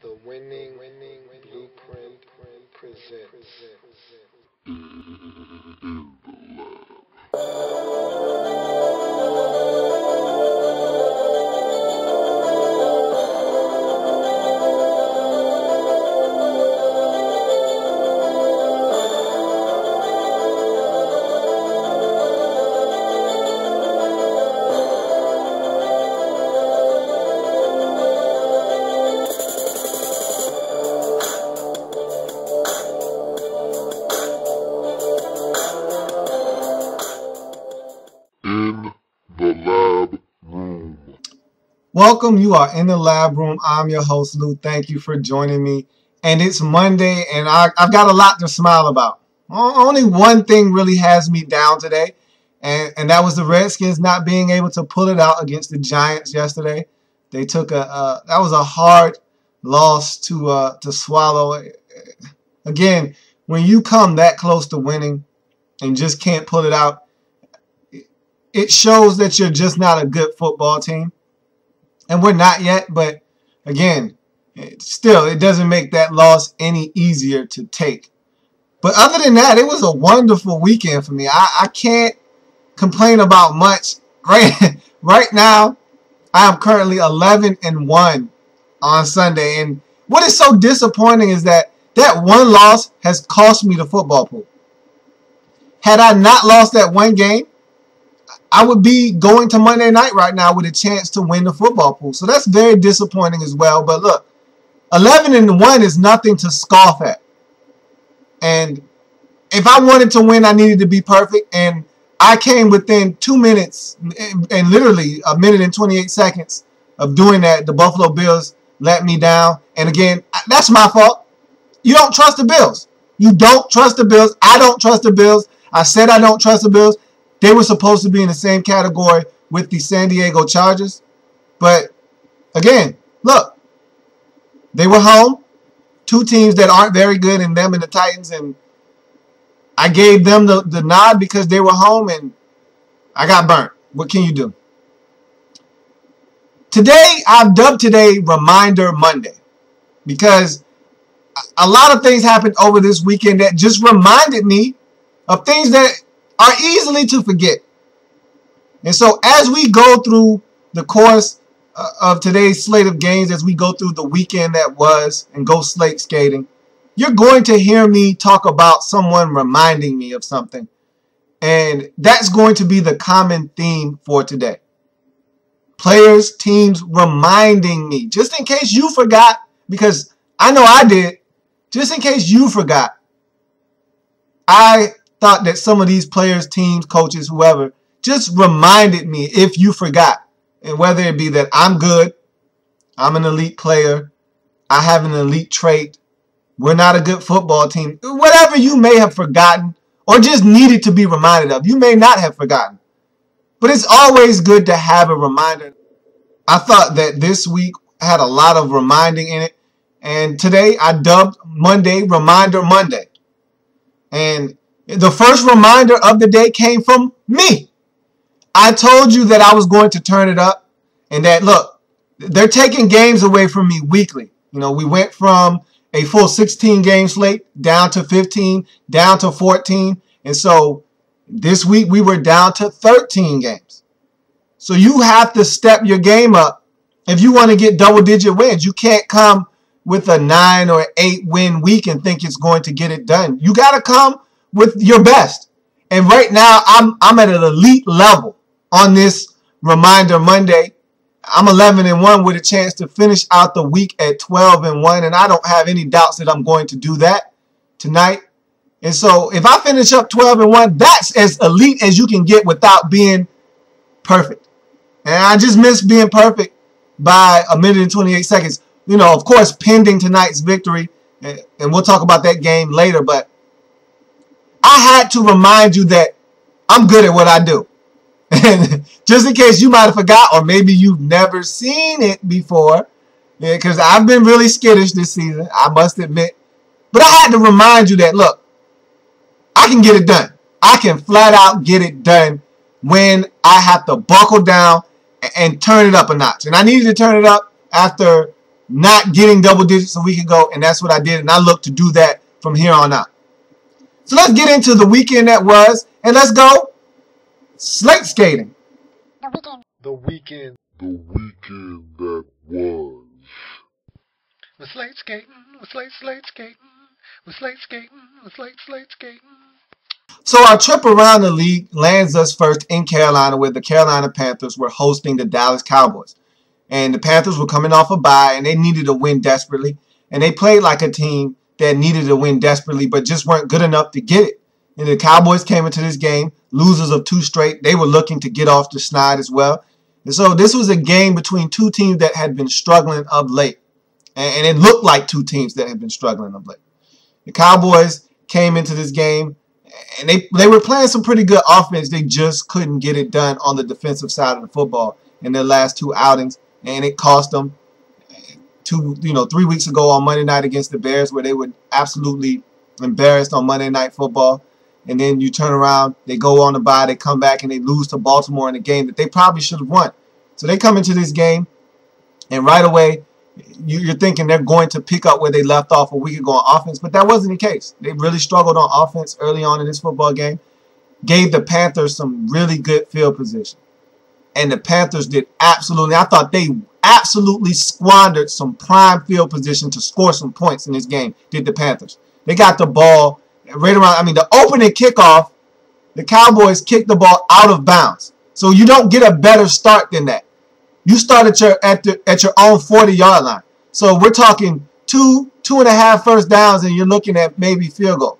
The winning blueprint presents. In the lab room. Welcome. You are in the lab room. I'm your host, Lou. Thank you for joining me. And it's Monday, and I've got a lot to smile about. Only one thing really has me down today, and that was the Redskins not being able to pull it out against the Giants yesterday. They took that was a hard loss to swallow. Again, when you come that close to winning and just can't pull it out, it shows that you're just not a good football team. And we're not yet, but again, it doesn't make that loss any easier to take. But other than that, it was a wonderful weekend for me. I can't complain about much. Right now, I am currently 11-1 on Sunday. And what is so disappointing is that one loss has cost me the football pool. Had I not lost that one game, I would be going to Monday night right now with a chance to win the football pool. So that's very disappointing as well. But look, 11-1 is nothing to scoff at. And if I wanted to win, I needed to be perfect. And I came within 2 minutes and literally a minute and 28 seconds of doing that. The Buffalo Bills let me down. And again, that's my fault. You don't trust the Bills. You don't trust the Bills. I don't trust the Bills. I said I don't trust the Bills. They were supposed to be in the same category with the San Diego Chargers. But, again, look, they were home. Two teams that aren't very good, in them and the Titans. And I gave them the nod because they were home, and I got burnt. What can you do? Today, I've dubbed today Reminder Monday because a lot of things happened over this weekend that just reminded me of things that are easily to forget. And so as we go through the course of today's slate of games, as we go through the weekend that was and go slate skating, you're going to hear me talk about someone reminding me of something. And that's going to be the common theme for today. Players, teams reminding me, just in case you forgot, because I know I did, just in case you forgot. I thought that some of these players, teams, coaches, whoever, just reminded me if you forgot. And whether it be that I'm good, I'm an elite player, I have an elite trait, we're not a good football team, whatever you may have forgotten or just needed to be reminded of, you may not have forgotten. But it's always good to have a reminder. I thought that this week had a lot of reminding in it. And today I dubbed Monday Reminder Monday. And the first reminder of the day came from me. I told you that I was going to turn it up and that, look, they're taking games away from me weekly. You know, we went from a full 16-game slate down to 15, down to 14. And so this week we were down to 13 games. So you have to step your game up if you want to get double-digit wins. You can't come with a 9 or 8 win week and think it's going to get it done. You got to come with your best. And right now, I'm at an elite level on this Reminder Monday. I'm 11-1 with a chance to finish out the week at 12-1, and I don't have any doubts that I'm going to do that tonight. And so if I finish up 12-1, that's as elite as you can get without being perfect. And I just missed being perfect by a minute and 28 seconds. You know, of course, pending tonight's victory, and we'll talk about that game later, but I had to remind you that I'm good at what I do. And just in case you might have forgot, or maybe you've never seen it before, because I've been really skittish this season, I must admit. But I had to remind you that, look, I can get it done. I can flat out get it done when I have to buckle down and turn it up a notch. And I needed to turn it up after not getting double digits a week ago, and that's what I did, and I look to do that from here on out. So let's get into the weekend that was, and let's go slate skating. The weekend. The weekend that was. We're slate skating. We're slate skating. We're slate skating. We're slate skating. So our trip around the league lands us first in Carolina, where the Carolina Panthers were hosting the Dallas Cowboys. And the Panthers were coming off a bye, and they needed to win desperately. And they played like a team that needed to win desperately, but just weren't good enough to get it. And the Cowboys came into this game, losers of 2 straight. They were looking to get off the schneid as well. And so this was a game between 2 teams that had been struggling of late. And it looked like 2 teams that had been struggling of late. The Cowboys came into this game, and they were playing some pretty good offense. They just couldn't get it done on the defensive side of the football in their last 2 outings. And it cost them 3 weeks ago on Monday night against the Bears, where they were absolutely embarrassed on Monday Night Football. And then you turn around, they go on the bye, they come back, and they lose to Baltimore in a game that they probably should have won. So they come into this game, and right away, you're thinking they're going to pick up where they left off a week ago on offense, but that wasn't the case. They really struggled on offense early on in this football game, gave the Panthers some really good field position. And the Panthers did absolutely, I thought they absolutely squandered some prime field position to score some points in this game, did the Panthers. They got the ball right around, the opening kickoff, the Cowboys kicked the ball out of bounds. So you don't get a better start than that. You start at your own 40-yard line. So we're talking 2.5 first downs, and you're looking at maybe field goal.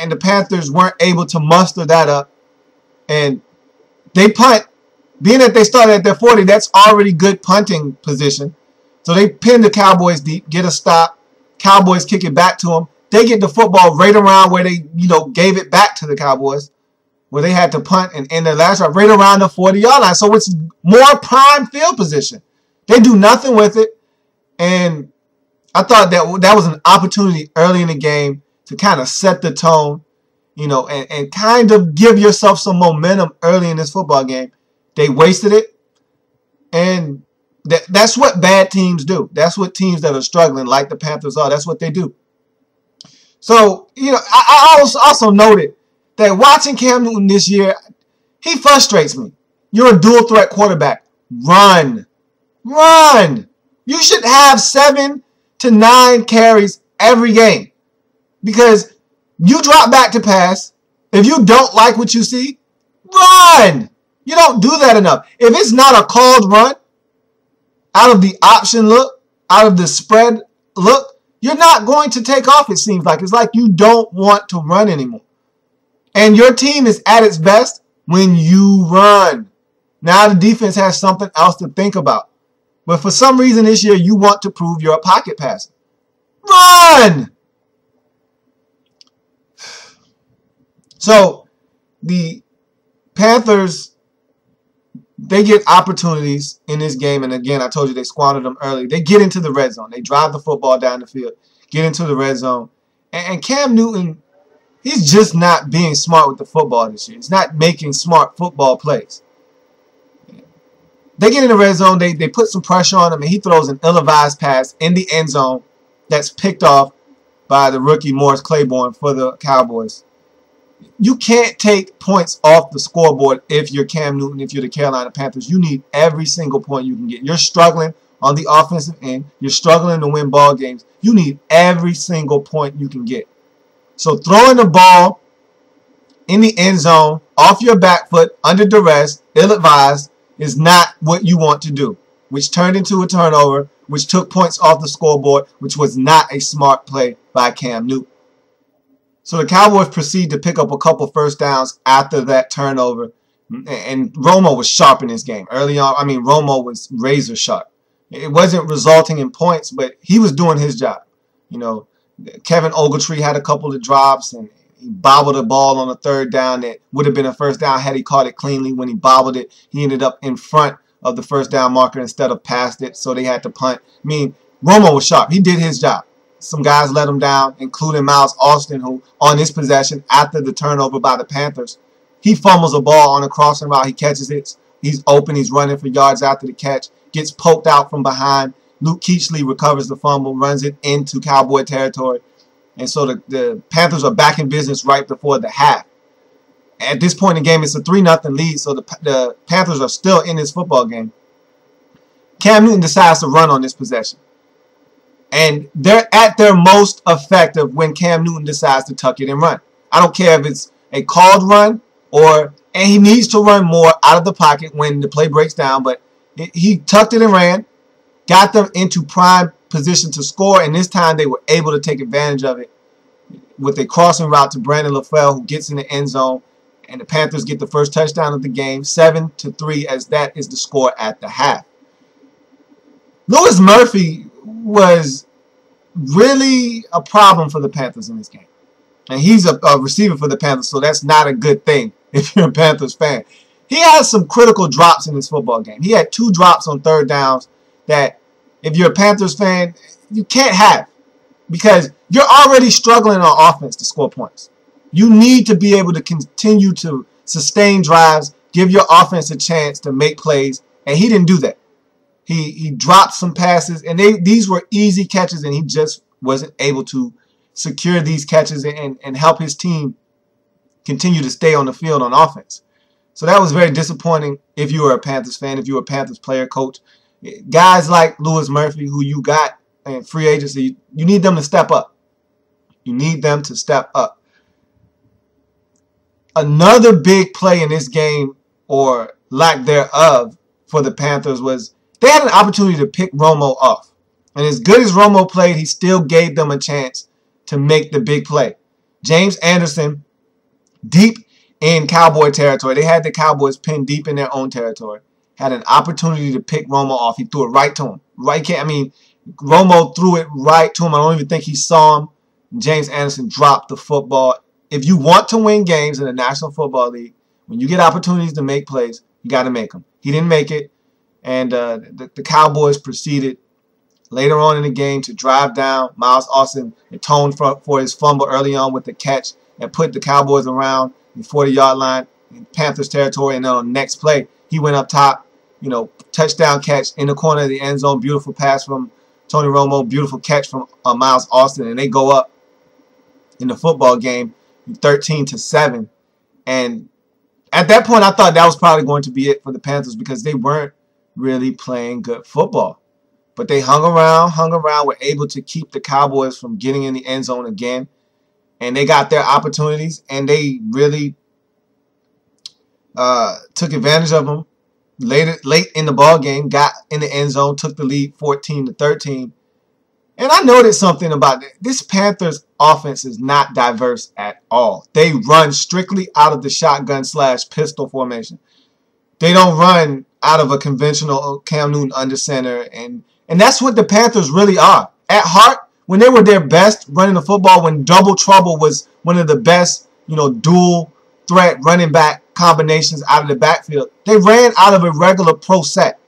And the Panthers weren't able to muster that up. And they punt. Being that they started at their 40, that's already good punting position. So they pin the Cowboys deep, get a stop. Cowboys kick it back to them. They get the football right around where they, gave it back to the Cowboys, where they had to punt and end their last drive right around the 40-yard line. So it's more prime field position. They do nothing with it. And I thought that was an opportunity early in the game to kind of set the tone, and kind of give yourself some momentum early in this football game. They wasted it. And that's what bad teams do. That's what teams that are struggling, like the Panthers are, that's what they do. So, I also noted that watching Cam Newton this year, he frustrates me. You're a dual threat quarterback. Run. Run. You should have 7 to 9 carries every game, because you drop back to pass. If you don't like what you see, run. You don't do that enough. If it's not a called run, out of the option look, out of the spread look, you're not going to take off, it seems like. It's like you don't want to run anymore. And your team is at its best when you run. Now the defense has something else to think about. But for some reason this year, you want to prove you're a pocket passer. Run! So the Panthers, they get opportunities in this game. And again, I told you they squandered them early. They get into the red zone. They drive the football down the field, get into the red zone. And Cam Newton, he's just not being smart with the football this year. He's not making smart football plays. They get in the red zone. They put some pressure on him, and he throws an ill-advised pass in the end zone that's picked off by the rookie Morris Claiborne for the Cowboys. You can't take points off the scoreboard if you're Cam Newton, if you're the Carolina Panthers. You need every single point you can get. You're struggling on the offensive end. You're struggling to win ball games. You need every single point you can get. So throwing the ball in the end zone, off your back foot, under duress, ill-advised, is not what you want to do, which turned into a turnover, which took points off the scoreboard, which was not a smart play by Cam Newton. So the Cowboys proceed to pick up a couple first downs after that turnover. And Romo was sharp in this game. Early on, Romo was razor sharp. It wasn't resulting in points, but he was doing his job. Kevin Ogletree had a couple of drops, and he bobbled the ball on a third down that would have been a first down had he caught it cleanly. When he bobbled it, he ended up in front of the first down marker instead of past it, so they had to punt. Romo was sharp. He did his job. Some guys let him down, including Miles Austin, who on this possession, after the turnover by the Panthers, he fumbles a ball on a crossing route. He catches it. He's open. He's running for yards after the catch. Gets poked out from behind. Luke Kuechly recovers the fumble, runs it into Cowboy territory. And so the Panthers are back in business right before the half. At this point in the game, it's a 3-0 lead, so the Panthers are still in this football game. Cam Newton decides to run on this possession. And they're at their most effective when Cam Newton decides to tuck it and run. I don't care if it's a called run and he needs to run more out of the pocket when the play breaks down, but he tucked it and ran, got them into prime position to score, and this time they were able to take advantage of it with a crossing route to Brandon LaFell, who gets in the end zone, and the Panthers get the first touchdown of the game, 7-3, as that is the score at the half. Louis Murphy was really a problem for the Panthers in this game. And he's a receiver for the Panthers, so that's not a good thing if you're a Panthers fan. He has some critical drops in this football game. He had 2 drops on third downs that, if you're a Panthers fan, you can't have, because you're already struggling on offense to score points. You need to be able to continue to sustain drives, give your offense a chance to make plays, and he didn't do that. He dropped some passes, and these were easy catches, and he just wasn't able to secure these catches and help his team continue to stay on the field on offense. So that was very disappointing if you were a Panthers fan, if you were a Panthers player, coach. Guys like Louis Murphy, who you got in free agency, you need them to step up. You need them to step up. Another big play in this game, or lack thereof, for the Panthers was they had an opportunity to pick Romo off. And as good as Romo played, he still gave them a chance to make the big play. James Anderson, deep in Cowboy territory. They had the Cowboys pinned deep in their own territory. Had an opportunity to pick Romo off. He threw it right to him. Romo threw it right to him. I don't even think he saw him. James Anderson dropped the football. If you want to win games in the National Football League, when you get opportunities to make plays, you got to make them. He didn't make it. And the Cowboys proceeded later on in the game to drive down. Miles Austin atoned for his fumble early on with the catch and put the Cowboys around the 40-yard line in Panthers territory. And then on the next play, he went up top, touchdown catch in the corner of the end zone. Beautiful pass from Tony Romo. Beautiful catch from Miles Austin. And they go up in the football game 13-7. And at that point, I thought that was probably going to be it for the Panthers, because they weren't really playing good football. But they hung around, were able to keep the Cowboys from getting in the end zone again. And they got their opportunities, and they really took advantage of them late in the ball game, got in the end zone, took the lead 14-13. And I noticed something about this Panthers offense is not diverse at all. They run strictly out of the shotgun/pistol formation. They don't run out of a conventional Cam Newton under center, and that's what the Panthers really are. At heart, when they were their best running the football, when double trouble was one of the best, dual threat running back combinations out of the backfield, they ran out of a regular pro set.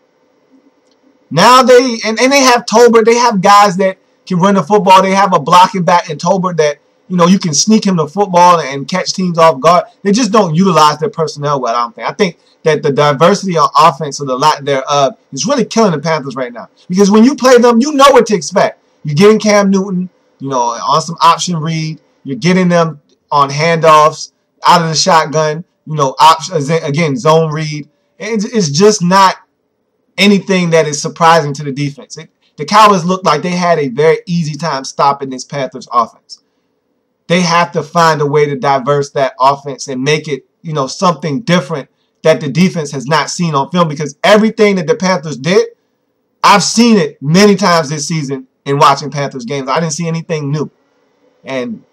Now they have Tolbert. They have guys that can run the football. They have a blocking back in Tolbert that, you can sneak him the football and catch teams off guard. They just don't utilize their personnel well, I don't think. I think that the diversity on offense, or the lack thereof, is really killing the Panthers right now. Because when you play them, you know what to expect. You're getting Cam Newton, on some option read. You're getting them on handoffs, out of the shotgun, again, zone read. It's just not anything that is surprising to the defense. The Cowboys looked like they had a very easy time stopping this Panthers offense. They have to find a way to diverse that offense and make it, something different that the defense has not seen on film, because everything that the Panthers did, I've seen it many times this season in watching Panthers games. I didn't see anything new. And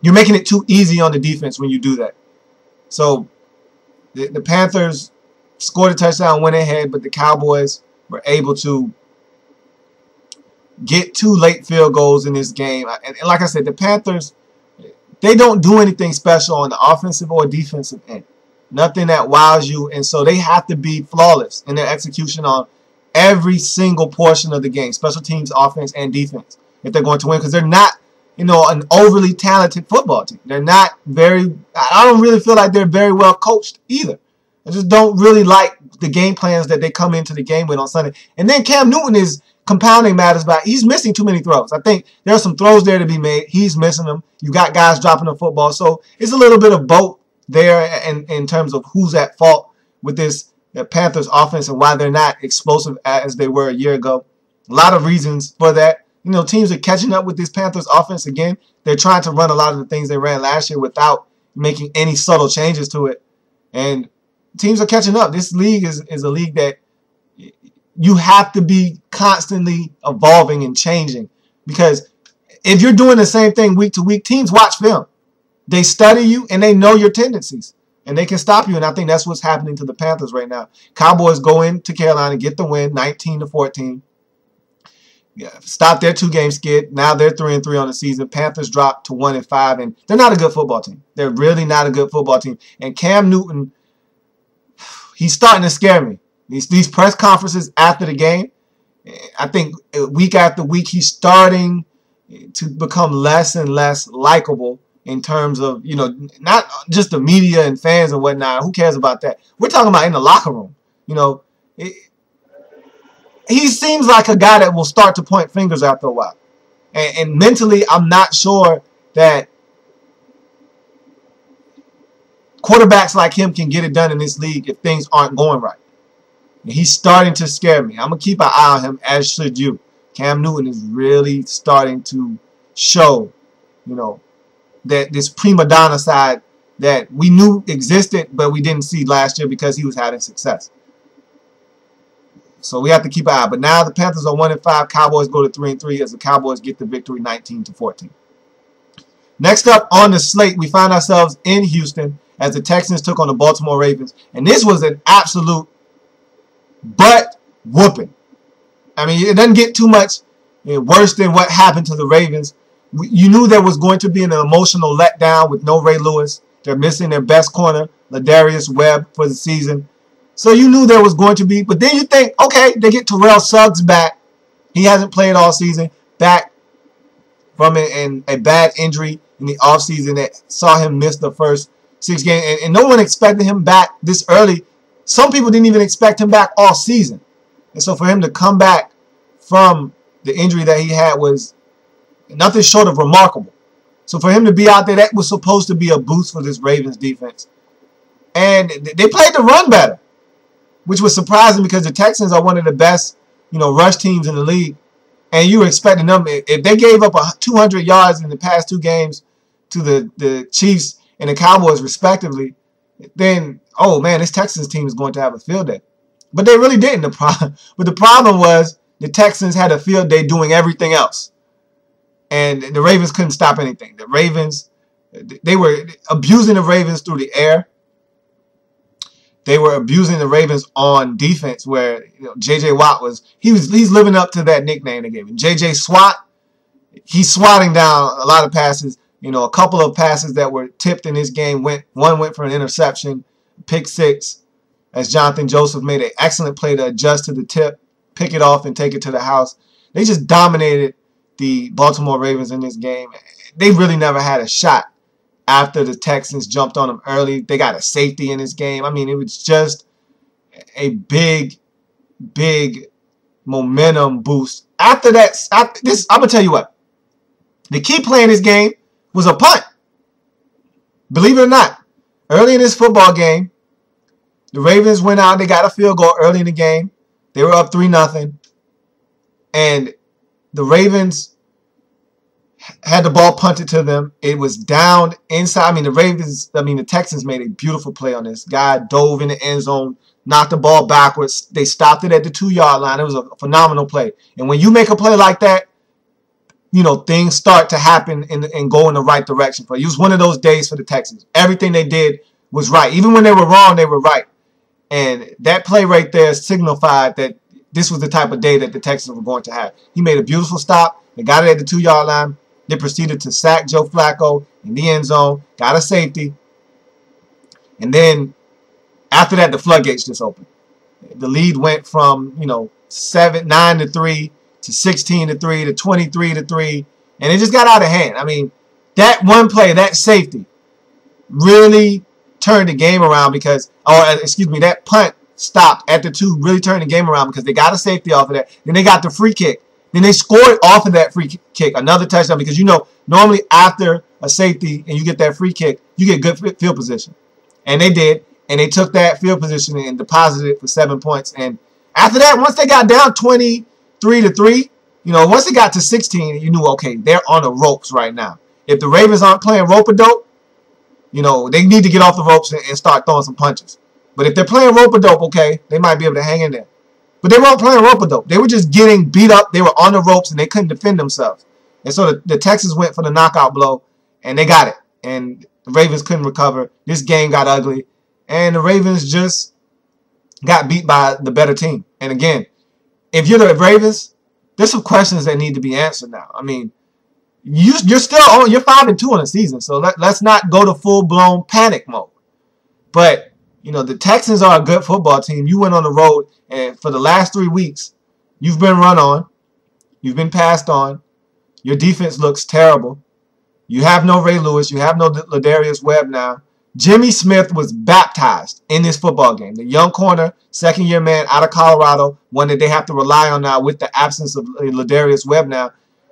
you're making it too easy on the defense when you do that. So the Panthers scored a touchdown, went ahead, but the Cowboys were able to get 2 late field goals in this game. And like I said, the Panthers, they don't do anything special on the offensive or defensive end. Nothing that wows you. And so they have to be flawless in their execution on every single portion of the game, special teams, offense, and defense, if they're going to win. Because they're not, an overly talented football team. They're not I don't really feel like they're very well coached either. I just don't really like the game plans that they come into the game with on Sunday. And then Cam Newton is compounding matters by he's missing too many throws. I think there are some throws there to be made. He's missing them. You got guys dropping the football. So it's a little bit of both there in terms of who's at fault with this Panthers offense and why they're not explosive as they were a year ago. A lot of reasons for that. You know, teams are catching up with this Panthers offense again. They're trying to run a lot of the things they ran last year without making any subtle changes to it. And teams are catching up. This league is a league that you have to be constantly evolving and changing, because if you're doing the same thing week to week, teams watch film. They study you and they know your tendencies and they can stop you. And I think that's what's happening to the Panthers right now. Cowboys go into Carolina, get the win, 19-14. Yeah, stop their 2-game skid. Now they're 3-3 on the season. Panthers drop to 1-5, and they're not a good football team. They're really not a good football team. And Cam Newton, he's starting to scare me. These press conferences after the game, I think week after week, he's starting to become less and less likable in terms of, you know, not just the media and fans and whatnot. Who cares about that? We're talking about in the locker room. You know, he seems like a guy that will start to point fingers after a while. And mentally, I'm not sure that quarterbacks like him can get it done in this league if things aren't going right. He's starting to scare me. I'm going to keep an eye on him, as should you. Cam Newton is really starting to show, you know, that this prima donna side that we knew existed, but we didn't see last year because he was having success. So we have to keep an eye. But now the Panthers are 1-5. Cowboys go to 3-3 as the Cowboys get the victory 19-14. Next up on the slate, we find ourselves in Houston as the Texans took on the Baltimore Ravens. And this was an absolute butt whooping. I mean, it doesn't get too much worse than what happened to the Ravens. You knew there was going to be an emotional letdown with no Ray Lewis. They're missing their best corner, Ladarius Webb, for the season. So you knew there was going to be. But then you think, okay, they get Terrell Suggs back. He hasn't played all season. Back from a bad injury in the offseason that saw him miss the first 6 games. And no one expected him back this early. Some people didn't even expect him back all season. And so for him to come back from the injury that he had was nothing short of remarkable. So for him to be out there, that was supposed to be a boost for this Ravens defense. And they played the run better, which was surprising because the Texans are one of the best, you know, rush teams in the league. And you were expecting them, if they gave up 200 yards in the past 2 games to the Chiefs and the Cowboys respectively, then, oh man, this Texans team is going to have a field day. But they really didn't. But the problem was the Texans had a field day doing everything else. And the Ravens couldn't stop anything. The Ravens, they were abusing the Ravens through the air. They were abusing the Ravens on defense, where, you know, J.J. Watt he's living up to that nickname they gave him. J.J. Swat, he's swatting down a lot of passes. You know, a couple of passes that were tipped in this game one went for an interception, pick 6, as Jonathan Joseph made an excellent play to adjust to the tip, pick it off, and take it to the house. They just dominated the Baltimore Ravens in this game. They really never had a shot after the Texans jumped on them early. They got a safety in this game. I mean, it was just a big, big momentum boost. After that, I'm going to tell you what. The key play in this game was a punt. Believe it or not, early in this football game, the Ravens went out. They got a field goal early in the game. They were up 3-0. And the Ravens had the ball punted to them. It was down inside. I mean, the Texans made a beautiful play on this. Guy dove in the end zone, knocked the ball backwards. They stopped it at the 2-yard line. It was a phenomenal play. And when you make a play like that, you know, things start to happen and go in the right direction for you. It was one of those days for the Texans. Everything they did was right. Even when they were wrong, they were right. And that play right there signified that this was the type of day that the Texans were going to have. He made a beautiful stop. They got it at the 2-yard line. They proceeded to sack Joe Flacco in the end zone. Got a safety. And then after that, the floodgates just opened. The lead went from, you know, 9-3 to 16-3 to 23-3. And it just got out of hand. I mean, that one play, that safety, really turned the game around because, that punt stopped at the 2, really turned the game around because they got a safety off of that. Then they got the free kick. Then they scored off of that free kick, another touchdown, because you know normally after a safety and you get that free kick, you get good field position. And they did, and they took that field position and deposited it for 7 points. And after that, once they got down 23-3, you know, once they got to 16, you knew, okay, they're on the ropes right now. If the Ravens aren't playing rope-a-dope, you know, they need to get off the ropes and start throwing some punches. But if they're playing rope-a-dope, okay, they might be able to hang in there. But they weren't playing rope-a-dope. They were just getting beat up. They were on the ropes, and they couldn't defend themselves. And so the Texans went for the knockout blow, and they got it. And the Ravens couldn't recover. This game got ugly. And the Ravens just got beat by the better team. And again, if you're the Ravens, there's some questions that need to be answered now. I mean, you're still on, you're 5-2 on the season, so let's not go to full-blown panic mode. But you know, the Texans are a good football team. You went on the road, and for the last 3 weeks, you've been run on, you've been passed on. Your defense looks terrible. You have no Ray Lewis. You have no Ladarius Webb now. Jimmy Smith was baptized in this football game. The young corner, second-year man out of Colorado, one that they have to rely on now with the absence of Ladarius Webb now.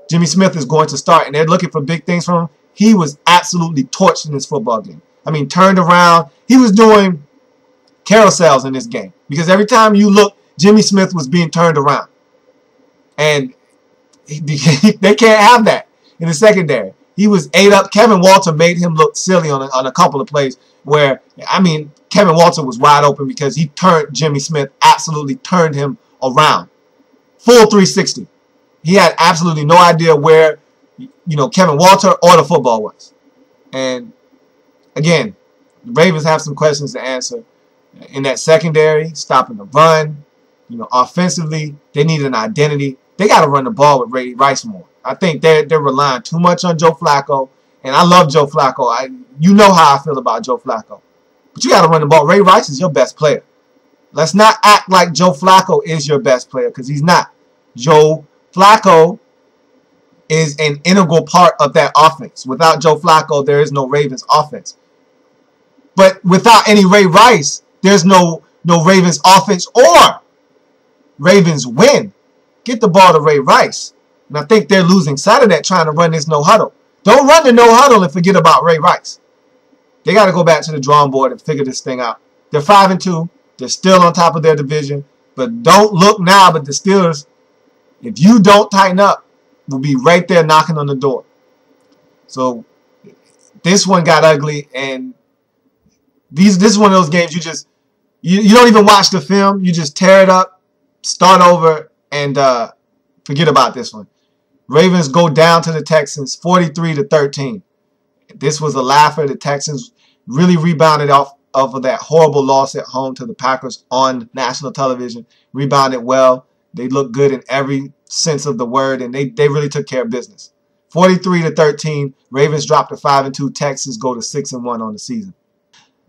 Jimmy Smith is going to start, and they're looking for big things from him. He was absolutely torched in this football game. I mean, turned around. He was doing carousels in this game because every time you look, Jimmy Smith was being turned around. And they can't have that in the secondary. He was ate up. Kevin Walter made him look silly on a couple of plays where, I mean, Kevin Walter was wide open because he turned Jimmy Smith, absolutely turned him around. Full 360. He had absolutely no idea where, you know, Kevin Walter or the football was. And again, the Ravens have some questions to answer. In that secondary, stopping the run, you know, offensively, they need an identity. They got to run the ball with Ray Rice more. I think they're relying too much on Joe Flacco, and I love Joe Flacco. You know how I feel about Joe Flacco. But you got to run the ball. Ray Rice is your best player. Let's not act like Joe Flacco is your best player, because he's not. Joe Flacco is an integral part of that offense. Without Joe Flacco, there is no Ravens offense. But without any Ray Rice, there's no Ravens offense or Ravens win. Get the ball to Ray Rice. And I think they're losing sight of that trying to run this no huddle. Don't run the no huddle and forget about Ray Rice. They got to go back to the drawing board and figure this thing out. They're 5-2. They're still on top of their division. But don't look now, but the Steelers, if you don't tighten up, will be right there knocking on the door. So this one got ugly, and this is one of those games you don't even watch the film. You just tear it up, start over, and forget about this one. Ravens go down to the Texans 43-13. This was a laugher. The Texans really rebounded off of that horrible loss at home to the Packers on national television. Rebounded well. They looked good in every sense of the word, and they really took care of business. 43-13. Ravens drop to 5-2. Texans go to 6-1 on the season.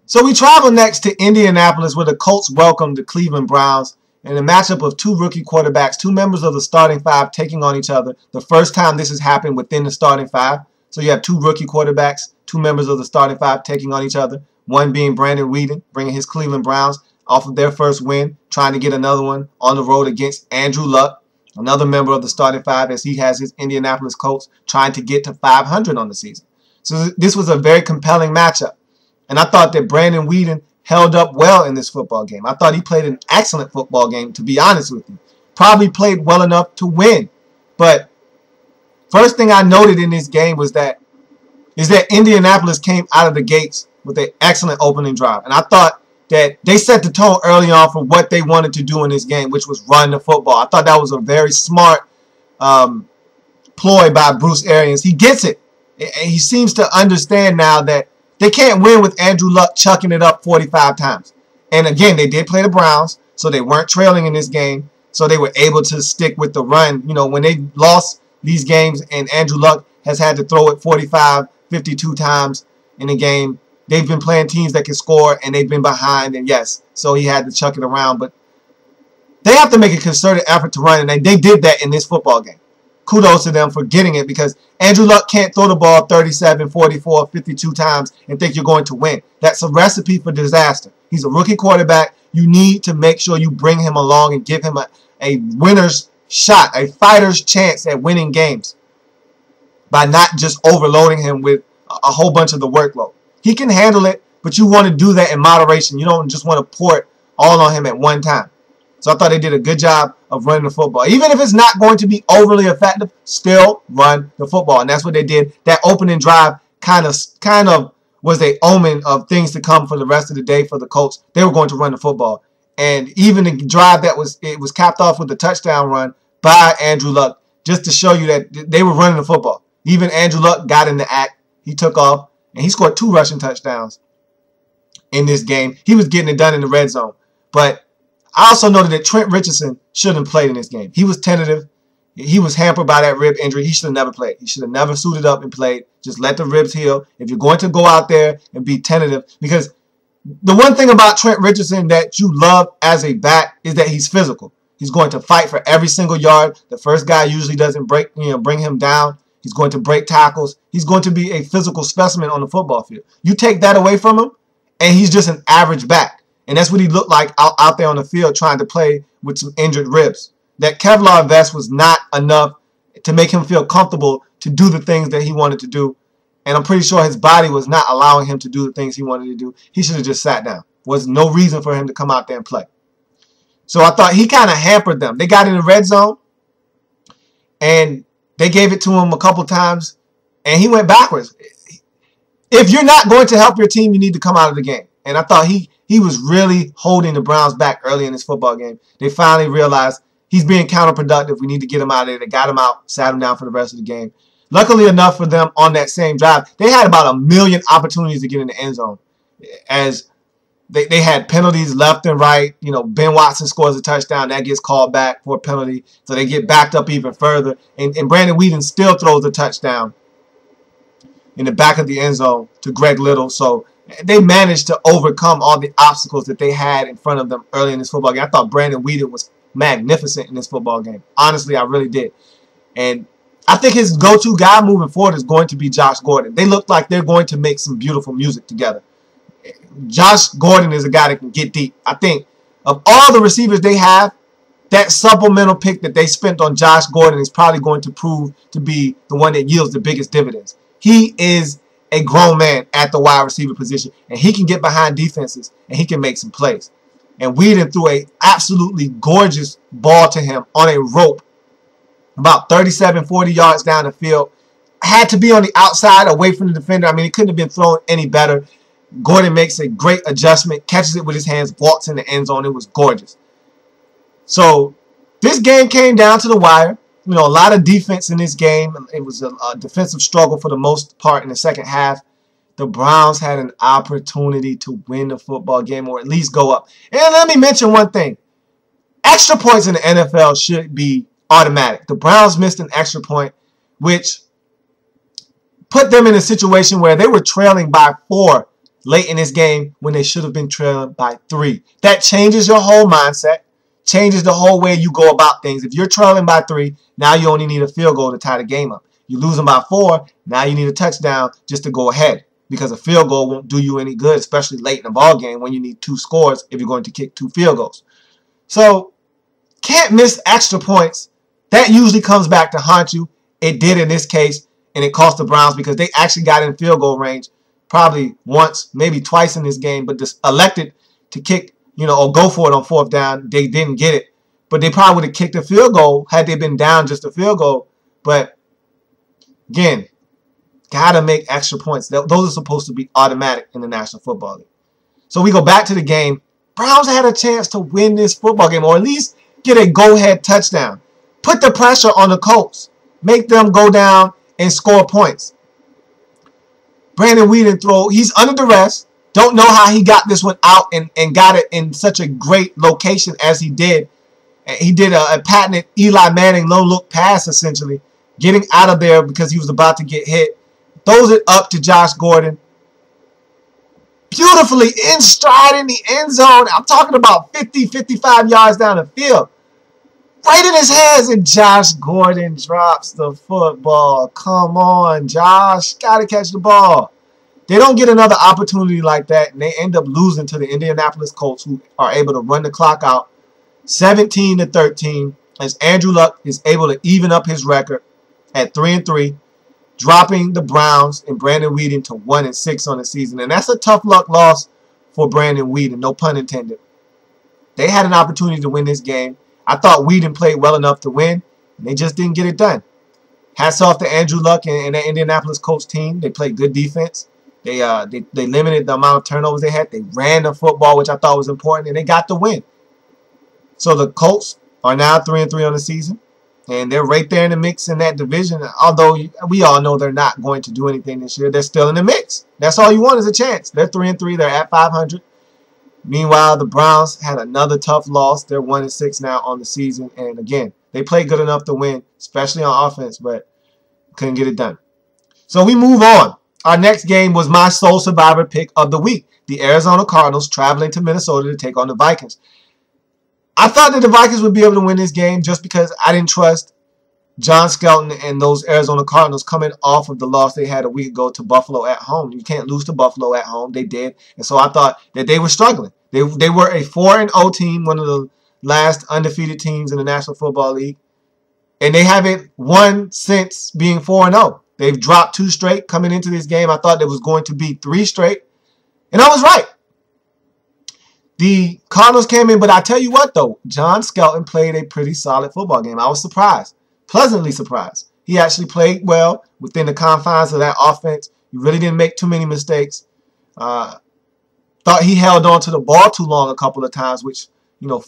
So we travel next to Indianapolis, where the Colts welcome the Cleveland Browns in a matchup of two rookie quarterbacks, two members of the starting five taking on each other. The first time this has happened within the starting five. So you have two rookie quarterbacks, two members of the starting five taking on each other. One being Brandon Weeden, bringing his Cleveland Browns off of their first win, trying to get another one on the road against Andrew Luck, another member of the starting five, as he has his Indianapolis Colts trying to get to 500 on the season. So this was a very compelling matchup. And I thought that Brandon Weeden held up well in this football game. I thought he played an excellent football game, to be honest with you. Probably played well enough to win. But first thing I noted in this game is that Indianapolis came out of the gates with an excellent opening drive. And I thought that they set the tone early on for what they wanted to do in this game, which was run the football. I thought that was a very smart ploy by Bruce Arians. He gets it. And he seems to understand now that they can't win with Andrew Luck chucking it up 45 times. And again, they did play the Browns, so they weren't trailing in this game. So they were able to stick with the run. You know, when they lost these games and Andrew Luck has had to throw it 45, 52 times in a game, they've been playing teams that can score, and they've been behind. And yes, so he had to chuck it around. But they have to make a concerted effort to run, and they did that in this football game. Kudos to them for getting it, because Andrew Luck can't throw the ball 37, 44, 52 times and think you're going to win. That's a recipe for disaster. He's a rookie quarterback. you need to make sure you bring him along and give him a winner's shot, a fighter's chance at winning games by not just overloading him with a whole bunch of the workload. He can handle it, but you want to do that in moderation. You don't just want to pour it all on him at one time. So I thought they did a good job of running the football. Even if it's not going to be overly effective, still run the football. And that's what they did. That opening drive kind of was a omen of things to come for the rest of the day for the Colts. They were going to run the football. And even the drive that was capped off with a touchdown run by Andrew Luck, just to show you that they were running the football. Even Andrew Luck got in the act. He took off, and he scored 2 rushing touchdowns in this game. He was getting it done in the red zone. But I also noted that Trent Richardson shouldn't have played in this game. He was tentative. He was hampered by that rib injury. He should have never played. He should have never suited up and played. Just let the ribs heal. If you're going to go out there and be tentative, because the one thing about Trent Richardson that you love as a back is that he's physical. He's going to fight for every single yard. The first guy usually doesn't bring him down. He's going to break tackles. He's going to be a physical specimen on the football field. You take that away from him, and he's just an average back. And that's what he looked like out there on the field trying to play with some injured ribs. That Kevlar vest was not enough to make him feel comfortable to do the things that he wanted to do. And I'm pretty sure his body was not allowing him to do the things he wanted to do. He should have just sat down. Was no reason for him to come out there and play. So I thought he kind of hampered them. They got in the red zone, and they gave it to him a couple times, and he went backwards. If you're not going to help your team, you need to come out of the game. And I thought he was really holding the Browns back early in this football game. They finally realized he's being counterproductive. We need to get him out of there. They got him out, sat him down for the rest of the game. Luckily enough for them on that same drive, they had about 1 million opportunities to get in the end zone. As they had penalties left and right. You know, Ben Watson scores a touchdown. That gets called back for a penalty. So they get backed up even further. And Brandon Whedon still throws a touchdown in the back of the end zone to Greg Little. So they managed to overcome all the obstacles that they had in front of them early in this football game. I thought Brandon Whedon was magnificent in this football game. Honestly, I really did. And I think his go-to guy moving forward is going to be Josh Gordon. They look like they're going to make some beautiful music together. Josh Gordon is a guy that can get deep. I think of all the receivers they have, that supplemental pick that they spent on Josh Gordon is probably going to prove to be the one that yields the biggest dividends. He is a grown man at the wide receiver position, and he can get behind defenses, and he can make some plays. And Whedon threw a absolutely gorgeous ball to him on a rope about 37, 40 yards down the field. Had to be on the outside away from the defender. I mean, it couldn't have been thrown any better. Gordon makes a great adjustment, catches it with his hands, vaults in the end zone. It was gorgeous. So this game came down to the wire. You know, a lot of defense in this game. It was a defensive struggle for the most part in the second half. The Browns had an opportunity to win the football game or at least go up. And let me mention one thing. Extra points in the NFL should be automatic. The Browns missed an extra point, which put them in a situation where they were trailing by 4 late in this game when they should have been trailing by 3. That changes your whole mindset, changes the whole way you go about things. If you're trailing by 3, now you only need a field goal to tie the game up. You're losing by 4, now you need a touchdown just to go ahead, because a field goal won't do you any good, especially late in the ball game when you need 2 scores if you're going to kick 2 field goals. So can't miss extra points. That usually comes back to haunt you. It did in this case, and it cost the Browns because they actually got in field goal range probably once, maybe twice in this game, but just elected to kick, you know, or go for it on 4th down. They didn't get it, but they probably would have kicked a field goal had they been down just a field goal. But again, gotta make extra points. Those are supposed to be automatic in the National Football League. So we go back to the game. Browns had a chance to win this football game, or at least get a go-ahead touchdown. Put the pressure on the Colts. Make them go down and score points. Brandon Whedon he's under duress. Don't know how he got this one out and got it in such a great location as he did. He did a patented Eli Manning low-look pass, essentially, getting out of there because he was about to get hit. Throws it up to Josh Gordon. Beautifully in stride in the end zone. I'm talking about 50, 55 yards down the field. Right in his hands, and Josh Gordon drops the football. Come on, Josh. Got to catch the ball. They don't get another opportunity like that, and they end up losing to the Indianapolis Colts, who are able to run the clock out 17-13, as Andrew Luck is able to even up his record at 3-3, dropping the Browns and Brandon Weeden to 1-6 on the season. And that's a tough luck loss for Brandon Weeden, no pun intended. They had an opportunity to win this game. I thought Weeden played well enough to win, and they just didn't get it done. Hats off to Andrew Luck and the Indianapolis Colts team. They played good defense. They limited the amount of turnovers they had. They ran the football, which I thought was important, and they got the win. So the Colts are now 3-3 on the season, and they're right there in the mix in that division. Although we all know they're not going to do anything this year, they're still in the mix. That's all you want is a chance. They're 3-3. They're at 500. Meanwhile, the Browns had another tough loss. They're 1-6 now on the season, and again, they played good enough to win, especially on offense, but couldn't get it done. So we move on. Our next game was my sole survivor pick of the week. The Arizona Cardinals traveling to Minnesota to take on the Vikings. I thought that the Vikings would be able to win this game just because I didn't trust John Skelton and those Arizona Cardinals coming off of the loss they had a week ago to Buffalo at home. You can't lose to Buffalo at home. They did. And so I thought that they were struggling. They were a 4-0 team, one of the last undefeated teams in the National Football League. And they haven't won since being 4-0. They've dropped 2 straight coming into this game. I thought there was going to be 3 straight. And I was right. The Cardinals came in, but I tell you what, though. John Skelton played a pretty solid football game. I was surprised. Pleasantly surprised. He actually played well within the confines of that offense. He really didn't make too many mistakes. Thought he held on to the ball too long a couple of times, which,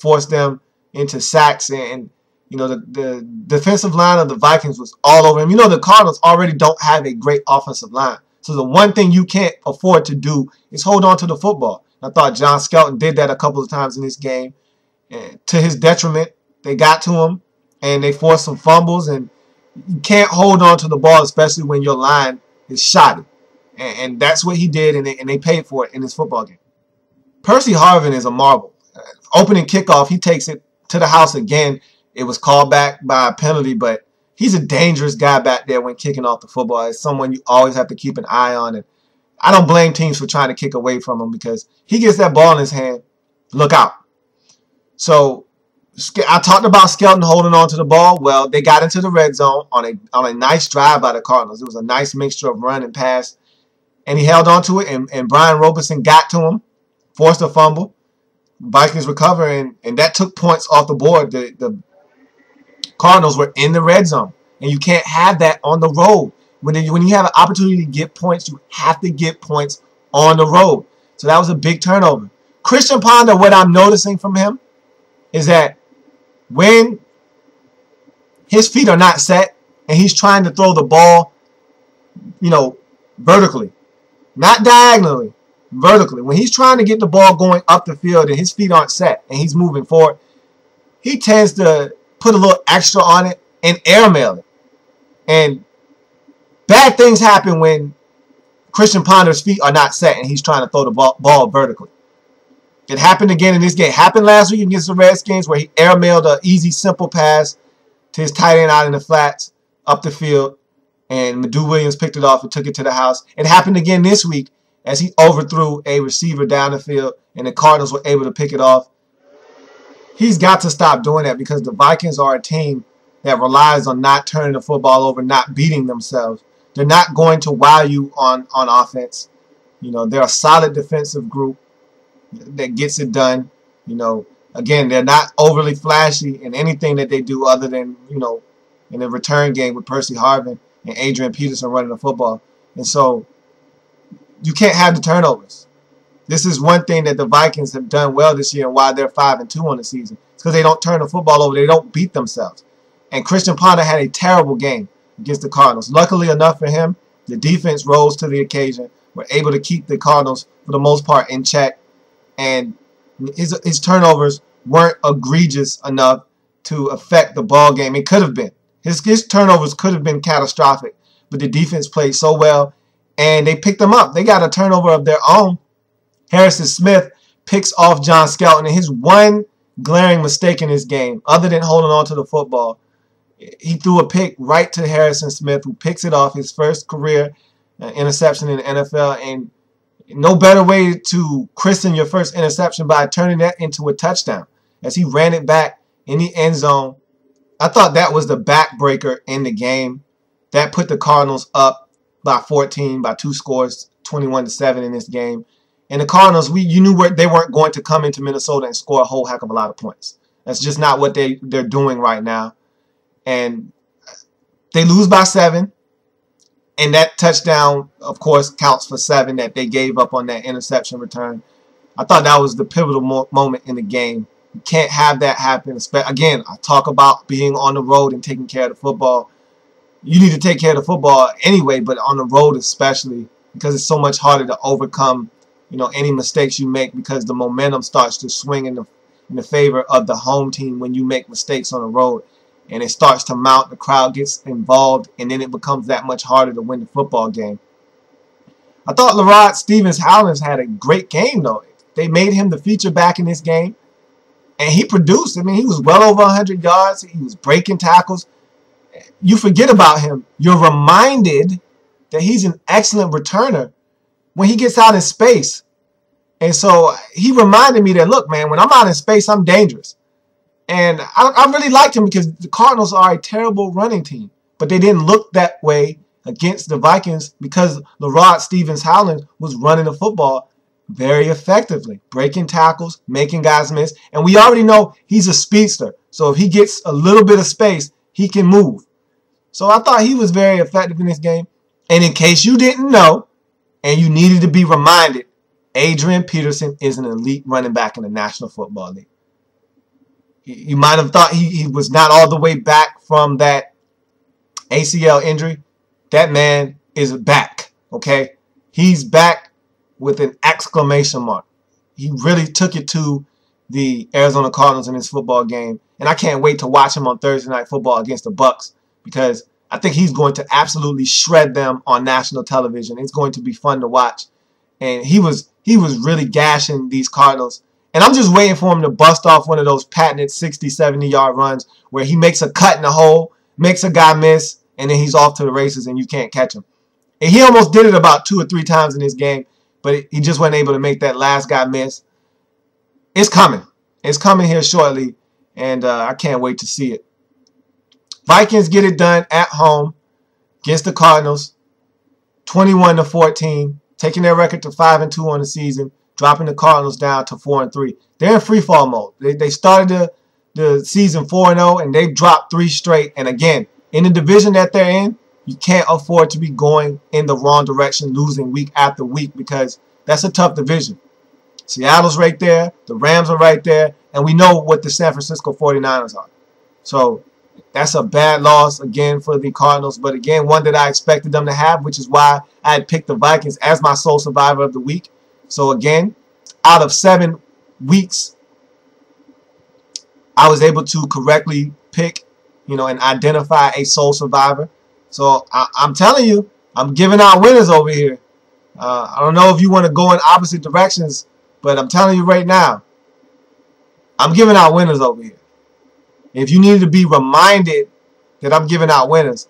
forced them into sacks. And the defensive line of the Vikings was all over him. The Cardinals already don't have a great offensive line. So the one thing you can't afford to do is hold on to the football. I thought John Skelton did that a couple of times in this game. And to his detriment, they got to him, and they forced some fumbles. And you can't hold on to the ball, especially when your line is shoddy. And that's what he did, and they paid for it in this football game. Percy Harvin is a marvel. Opening kickoff, he takes it to the house again. It was called back by a penalty, but he's a dangerous guy back there when kicking off the football. It's someone you always have to keep an eye on. And I don't blame teams for trying to kick away from him because he gets that ball in his hand. Look out. So I talked about Skelton holding on to the ball. Well, they got into the red zone on a nice drive by the Cardinals. It was a nice mixture of run and pass. And he held on to it, and Brian Roberson got to him, forced a fumble. Vikings recover, and that took points off the board. The Cardinals were in the red zone, and you can't have that on the road. When you have an opportunity to get points, you have to get points on the road. So that was a big turnover. Christian Ponder, what I'm noticing from him is that when his feet are not set and he's trying to throw the ball, vertically, not diagonally, vertically. When he's trying to get the ball going up the field and his feet aren't set and he's moving forward, he tends to put a little extra on it and airmail it. And bad things happen when Christian Ponder's feet are not set and he's trying to throw the ball vertically. It happened again in this game. It happened last week against the Redskins where he airmailed an easy, simple pass to his tight end out in the flats up the field. And Madu Williams picked it off and took it to the house. It happened again this week as he overthrew a receiver down the field and the Cardinals were able to pick it off. He's got to stop doing that because the Vikings are a team that relies on not turning the football over, not beating themselves. They're not going to wow you on offense. They're a solid defensive group that gets it done. Again, they're not overly flashy in anything that they do other than, in the return game with Percy Harvin and Adrian Peterson running the football. And so you can't have the turnovers. This is one thing that the Vikings have done well this year and why they're 5-2 on the season. It's because they don't turn the football over. They don't beat themselves. And Christian Ponder had a terrible game against the Cardinals. Luckily enough for him, the defense rose to the occasion, were able to keep the Cardinals, for the most part, in check. And his turnovers weren't egregious enough to affect the ball game. It could have been. His turnovers could have been catastrophic, but the defense played so well, and they picked them up. They got a turnover of their own. Harrison Smith picks off John Skelton, and his one glaring mistake in this game, other than holding on to the football, he threw a pick right to Harrison Smith, who picks it off, his first career interception in the NFL, and no better way to christen your first interception by turning that into a touchdown as he ran it back in the end zone. I thought that was the backbreaker in the game. That put the Cardinals up by 14 by 2 scores, 21-7 in this game. And the Cardinals, you knew they weren't going to come into Minnesota and score a whole heck of a lot of points. That's just not what they're doing right now. And they lose by 7. And that touchdown, of course, counts for 7 that they gave up on that interception return. I thought that was the pivotal moment in the game. You can't have that happen. Again, I talk about being on the road and taking care of the football. You need to take care of the football anyway, but on the road especially, because it's so much harder to overcome, any mistakes you make, because the momentum starts to swing in the favor of the home team when you make mistakes on the road. And it starts to mount, the crowd gets involved, and then it becomes that much harder to win the football game. I thought LaRod Stevens-Howland had a great game, though. They made him the feature back in this game, and he produced. I mean, he was well over 100 yards. He was breaking tackles. You forget about him. You're reminded that he's an excellent returner when he gets out in space. And so he reminded me that, look, man, when I'm out in space, I'm dangerous. And I really liked him because the Cardinals are a terrible running team. But they didn't look that way against the Vikings because LaRod Stevens-Howland was running the football very effectively, breaking tackles, making guys miss. And we already know he's a speedster. So if he gets a little bit of space, he can move. So I thought he was very effective in this game. And in case you didn't know, and you needed to be reminded, Adrian Peterson is an elite running back in the National Football League. You might have thought he was not all the way back from that ACL injury. That man is back, okay? He's back with an exclamation mark. He really took it to the Arizona Cardinals in this football game. And I can't wait to watch him on Thursday Night Football against the Bucs, because I think he's going to absolutely shred them on national television. It's going to be fun to watch. And he was really gashing these Cardinals. And I'm just waiting for him to bust off one of those patented 60, 70-yard runs where he makes a cut in the hole, makes a guy miss, and then he's off to the races and you can't catch him. And he almost did it about 2 or 3 times in this game, but he just wasn't able to make that last guy miss. It's coming. It's coming here shortly, and I can't wait to see it. Vikings get it done at home against the Cardinals, 21-14, taking their record to 5-2 on the season, dropping the Cardinals down to 4-3. They're in freefall mode. They started the season 4-0, and they've dropped 3 straight. And again, in the division that they're in, you can't afford to be going in the wrong direction, losing week after week, because that's a tough division. Seattle's right there. The Rams are right there. And we know what the San Francisco 49ers are. So that's a bad loss, again, for the Cardinals. But again, one that I expected them to have, which is why I had picked the Vikings as my sole survivor of the week. So again, out of 7 weeks, I was able to correctly pick, and identify a sole survivor. So I'm telling you, I'm giving out winners over here. I don't know if you want to go in opposite directions, but I'm telling you right now, I'm giving out winners over here. If you need to be reminded that I'm giving out winners,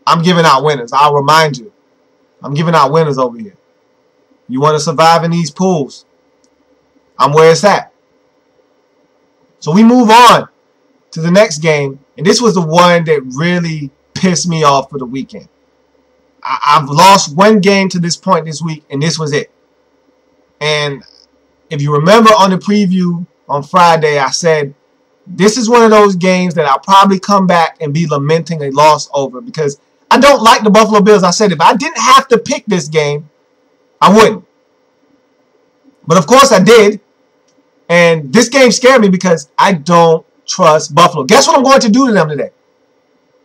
I'm giving out winners. I'll remind you. I'm giving out winners over here. You want to survive in these pools, I'm where it's at. So we move on to the next game. And this was the one that really pissed me off for the weekend. I've lost 1 game to this point this week, and this was it. And if you remember on the preview on Friday, I said, this is one of those games that I'll probably come back and be lamenting a loss over, because I don't like the Buffalo Bills. I said if I didn't have to pick this game, I wouldn't. But of course I did. And this game scared me because I don't trust Buffalo. Guess what I'm going to do to them today?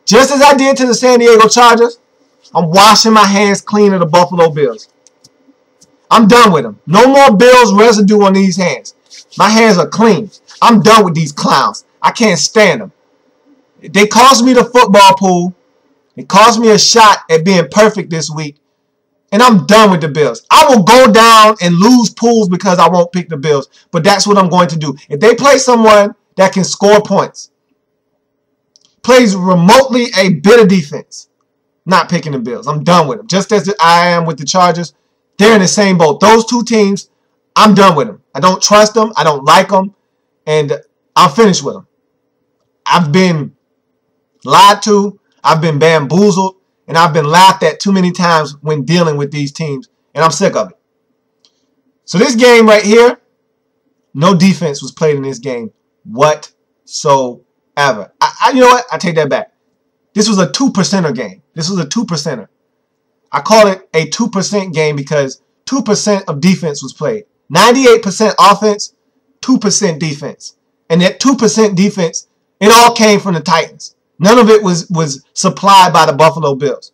Just as I did to the San Diego Chargers, I'm washing my hands clean of the Buffalo Bills. I'm done with them. No more Bills residue on these hands. My hands are clean. I'm done with these clowns. I can't stand them. They cost me the football pool. It cost me a shot at being perfect this week. And I'm done with the Bills. I will go down and lose pools because I won't pick the Bills. But that's what I'm going to do. If they play someone that can score points, plays remotely a bit of defense, Not picking the Bills. I'm done with them. Just as I am with the Chargers, they're in the same boat. Those two teams, I'm done with them. I don't trust them. I don't like them. And I'm finished with them. I've been lied to. I've been bamboozled. And I've been laughed at too many times when dealing with these teams. And I'm sick of it. So this game right here, no defense was played in this game whatsoever. You know what? I take that back. This was a 2%er game. This was a 2%er. I call it a 2% game because 2% of defense was played. 98% offense, 2% defense. And that 2% defense, it all came from the Titans. None of it was supplied by the Buffalo Bills.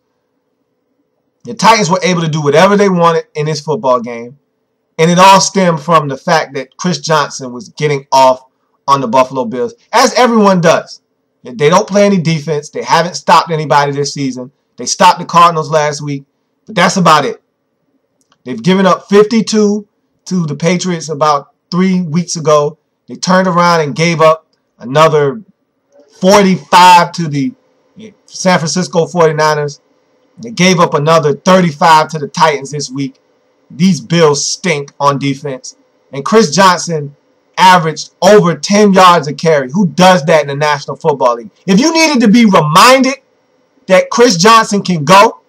The Titans were able to do whatever they wanted in this football game. And it all stemmed from the fact that Chris Johnson was getting off on the Buffalo Bills, as everyone does. They don't play any defense. They haven't stopped anybody this season. They stopped the Cardinals last week, but that's about it. They've given up 52 to the Patriots about 3 weeks ago. They turned around and gave up another 45 to the San Francisco 49ers. They gave up another 35 to the Titans this week. These Bills stink on defense. And Chris Johnson averaged over 10 yards a carry. Who does that in the National Football League? If you needed to be reminded that Chris Johnson can go,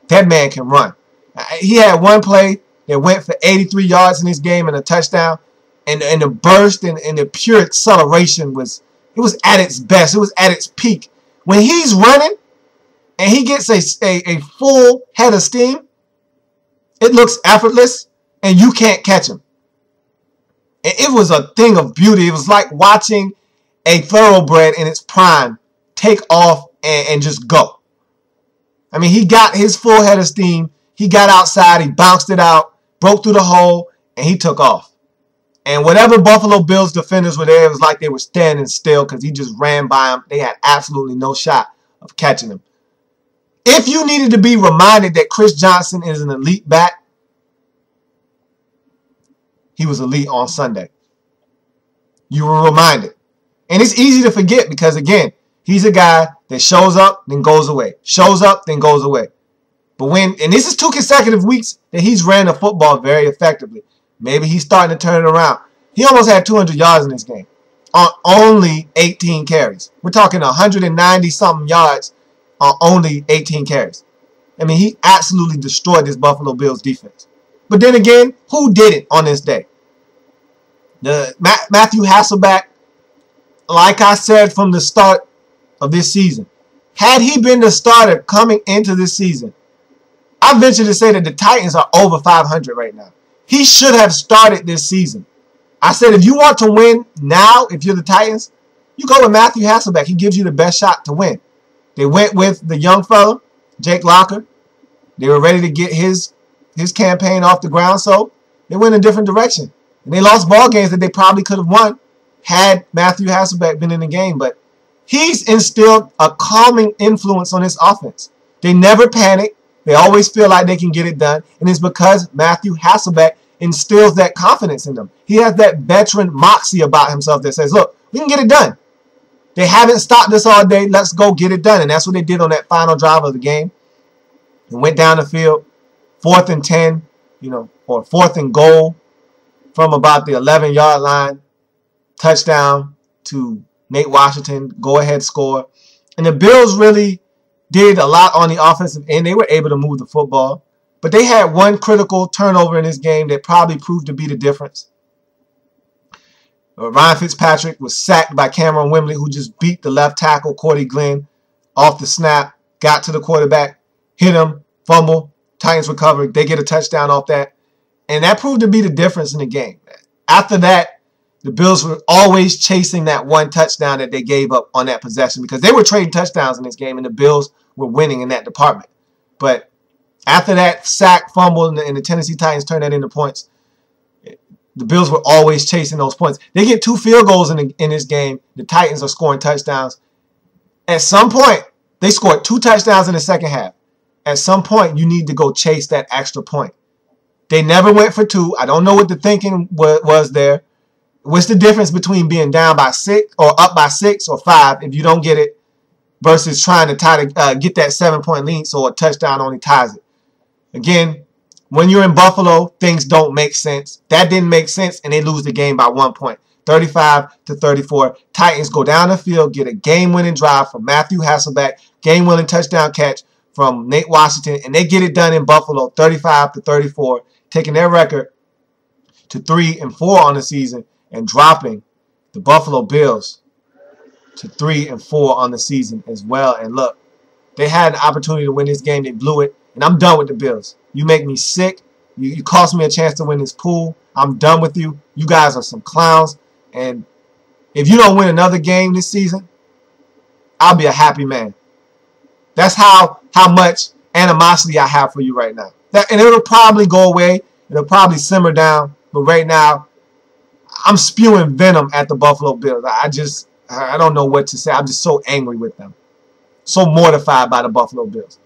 that man can run. He had one play that went for 83 yards in this game and a touchdown. And the burst and the pure acceleration was at its best. It was at its peak. When he's running and he gets a full head of steam, it looks effortless, and you can't catch him. It was a thing of beauty. It was like watching a thoroughbred in its prime take off and just go. I mean, he got his full head of steam. He got outside. He bounced it out, broke through the hole, and he took off. And whatever Buffalo Bills defenders were there, it was like they were standing still because he just ran by them. They had absolutely no shot of catching him. If you needed to be reminded that Chris Johnson is an elite back, he was elite on Sunday. You were reminded. And it's easy to forget because, again, he's a guy that shows up, then goes away. Shows up, then goes away. But and this is 2 consecutive weeks that he's ran the football very effectively. Maybe he's starting to turn it around. He almost had 200 yards in this game on only 18 carries. We're talking 190-something yards on only 18 carries. I mean, he absolutely destroyed this Buffalo Bills defense. But then again, who did it on this day? Matthew Hasselbeck, like I said from the start of this season, had he been the starter coming into this season, I venture to say that the Titans are over 500 right now. He should have started this season. I said if you want to win now, if you're the Titans, you go with Matthew Hasselbeck. He gives you the best shot to win. They went with the young fella, Jake Locker. They were ready to get his campaign off the ground, so they went in a different direction. And they lost ball games that they probably could have won had Matthew Hasselbeck been in the game. But he's instilled a calming influence on his offense. They never panic. They always feel like they can get it done. And it's because Matthew Hasselbeck instills that confidence in them. He has that veteran moxie about himself that says, look, we can get it done. They haven't stopped us all day. Let's go get it done. And that's what they did on that final drive of the game. They went down the field, 4th and 10, or 4th and goal from about the 11-yard line. Touchdown to Nate Washington. Go-ahead score. And the Bills really did a lot on the offensive end. They were able to move the football. But they had one critical turnover in this game that probably proved to be the difference. Ryan Fitzpatrick was sacked by Cameron Wembley, who just beat the left tackle, Cordy Glenn, off the snap, got to the quarterback, hit him, fumble, Titans recovered. They get a touchdown off that. And that proved to be the difference in the game. After that, the Bills were always chasing that one touchdown that they gave up on that possession because they were trading touchdowns in this game and the Bills were winning in that department. But after that sack, fumble, and the Tennessee Titans turned that into points, the Bills were always chasing those points. They get 2 field goals in this game. The Titans are scoring touchdowns. At some point, they scored 2 touchdowns in the second half. At some point, you need to go chase that extra point. They never went for 2. I don't know what the thinking was there. What's the difference between being down by 6 or up by 6 or 5? If you don't get it, versus trying to get that 7-point lead so a touchdown only ties it. Again, when you're in Buffalo, things don't make sense. That didn't make sense, and they lose the game by 1 point. 35-34. Titans go down the field, get a game-winning drive from Matthew Hasselbeck, game-winning touchdown catch from Nate Washington, and they get it done in Buffalo, 35-34, taking their record to 3-4 on the season and dropping the Buffalo Bills to 3-4 on the season as well. And look, they had an opportunity to win this game. They blew it, and I'm done with the Bills. You make me sick. You cost me a chance to win this pool. I'm done with you. You guys are some clowns. And if you don't win another game this season, I'll be a happy man. That's how much animosity I have for you right now. And it'll probably go away. It'll probably simmer down. But right now, I'm spewing venom at the Buffalo Bills. I don't know what to say. I'm just so angry with them. So mortified by the Buffalo Bills.